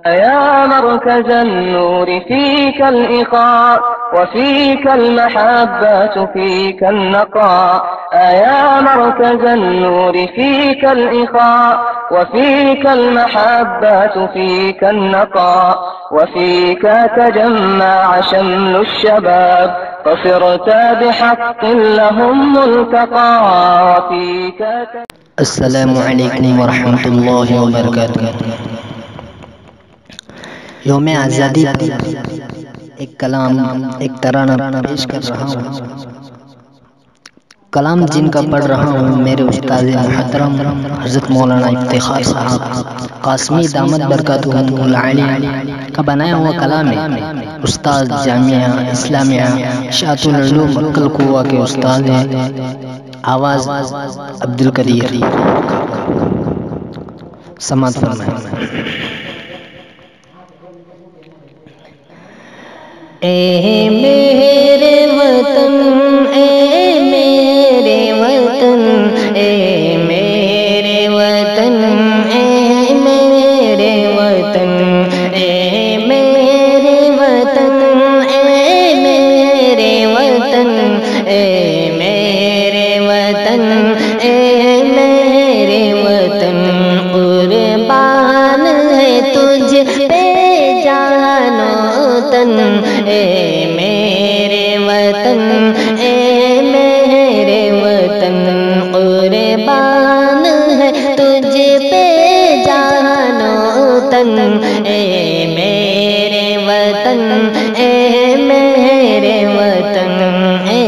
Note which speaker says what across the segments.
Speaker 1: يا مركز النور فيك الإخاء وفيك المحبة فيك النقاء. يا مركز النور فيك الإخاء وفيك المحبة فيك النقاء. وفيك تجمع شمل الشباب فصرت بحق لهم ملتقى. وفيك
Speaker 2: السلام علیکم ورحمۃ اللہ وبرکاتہ۔ یوم آزادی ایک کلام ایک ترانہ پیش کر رہا ہوں۔ کلام جن کا پڑھ رہا ہوں میرے استاد محترم حضرت مولانا افتخار صاحب قاسمی دامت برکاتہم العالی کا بنایا ہوا کلام ہے۔ استاد جامعہ اسلامیہ اشاعت العلوم عقل قوہ کے استاد ہیں۔ آواز عبدالقدیر سماعت فرمائیں۔
Speaker 3: اے میرے وطن، اے میرے وطن، اے میرے وطن، اے میرے وطن، اے میرے وطن، اے میرے وطن، اے میرے وطن، اے میرے وطن، قربان ہے تجھ پہ جان و تن، اے میرے وطن، اے میرے وطن، قربان ہے تجھ پہ جان و تن، اے میرے وطن، اے میرے وطن، اے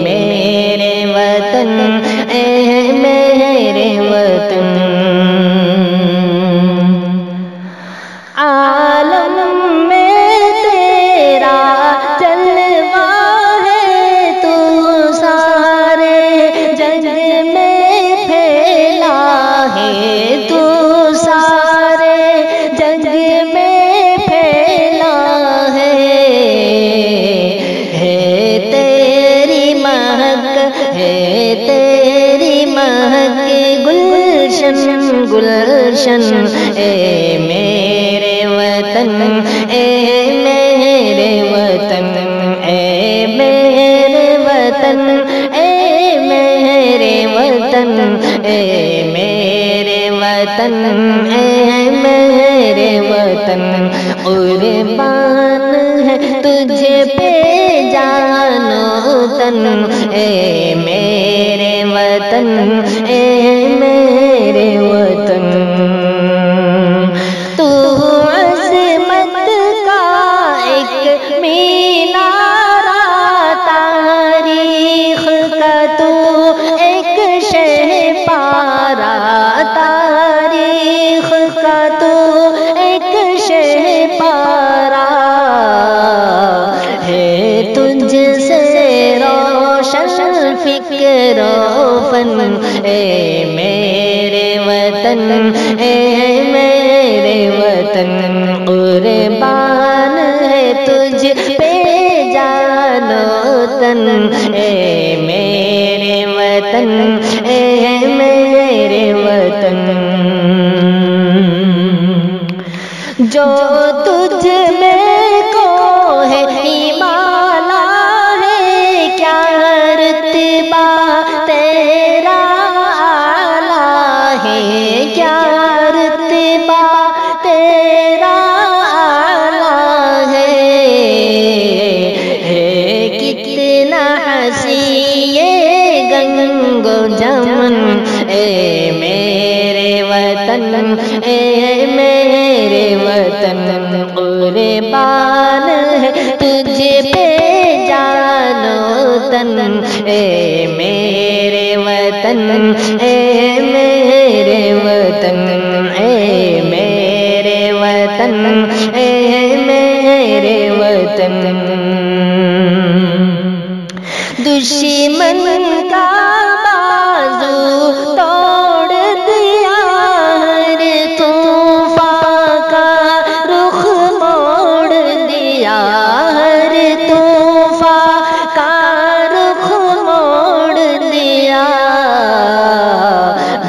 Speaker 3: میرے وطن، اے میرے وطن۔ عالم میں تیرا جلوہ ہے، تو سارے جگ میں پھیلا ہے، تو سارے جگ میں پھیلا ہے تیری مہک، ہے تیری مہک گلشن گلشن، اے میرے وطن، اے میرے وطن، اے میرے وطن، اے میرے وطن، اے میرے وطن، اے میرے وطن، قربان ہے تجھ پہ جان و تن، اے میرے وطن، اے میرے وطن۔ تو عظمت کا ایک مینارہ، تاریخ کا تو ایک شہ پارا، تاریخ کا تو ایک شہ پارا ہے، تجھ سے روشن فکر و فن، اے میرے وطن، اے میرے وطن، قربان ہے تجھ پہ جان و تن، اے میرے وطن، اے میرے وطن۔ جو تجھ میں کو ہے ہمالا ہے، کیا رتبہ تیرا اعلیٰ ہے، کیا رتبہ تیرا اعلیٰ ہے، کتنا حسین یہ گنگ و جمن، اے میرے وطن، اے میرے وطن، قربان ہے تجھ پہ جان و تن، اے میرے وطن، اے میرے وطن، اے میرے وطن، اے میرے وطن۔ دشمن کا بازو توڑ دیا، ہر طوفان کا رخ موڑ دیا، ہر طوفان کا رخ موڑ دیا،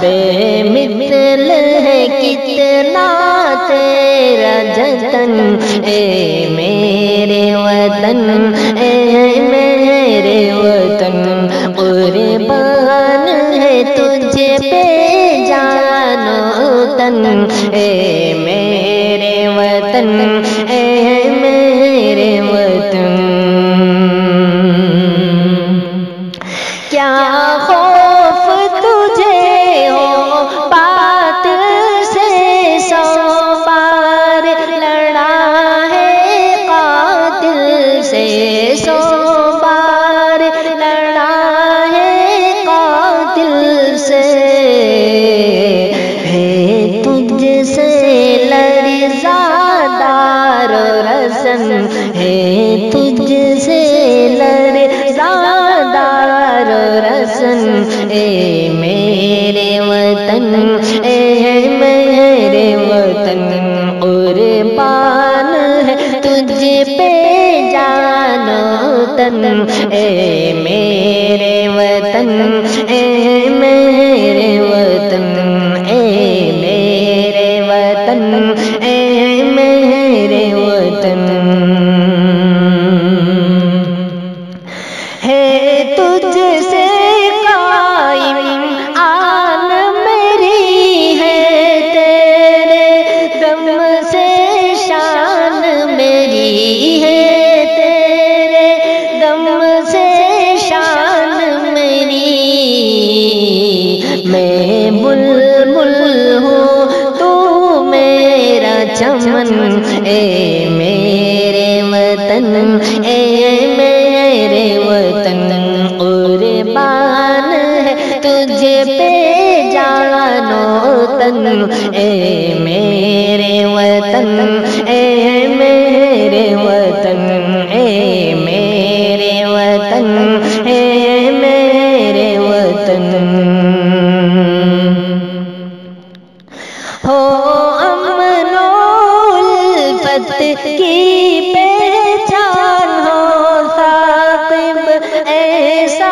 Speaker 3: بے مثل ہے کتنا تیرا جتن اے میرے وطن اے میرے وطن قربان ہے تجھ پہ جان و تن اے میرے وطن اے میرے وطن کیا خوف تجھے ہو باطل سے سو بار لڑا ہے قاتل سے سو بار لڑا ہے قاتل سے ہے تجھ سے لرزادار رسن ہے تجھ سے لرزادار رسن اے میرے وطن اے میرے وطن قربان ہے تجھ پہ جان و تن اے میرے وطن اے میرے وطن اے میرے وطن اے میرے وطن ہے تجھ سے قائم آن میری ہے تیرے دم سے شان میری ہے تیرے دم سے شان میری میں بلبل ہوں تو میرا چمن اے میرے وطن اے میرے وطن قربان ہے تجھ پہ جان و تن اے میرے وطن اے میرے وطن اے میرے وطن اے میرے وطن ہو امن و الفت کی پہچان ہو ثاقب ایسا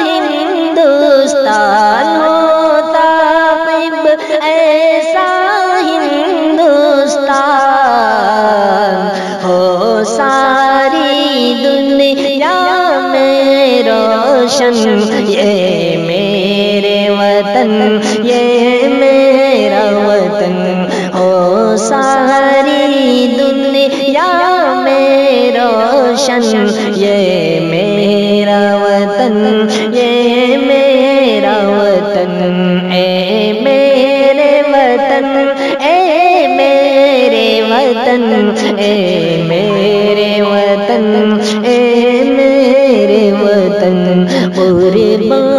Speaker 3: ہندوستان ہو ثاقب ایسا ہندوستان ہو ساری دنیا میں روشن یہ میرے وطن یہ میرا وطن ہو ساری دنیا میں روشن یہ میرا وطن یہ میرا وطن اے میرے وطن اے میرے وطن اے میرے وطن اے میرے وطن قربان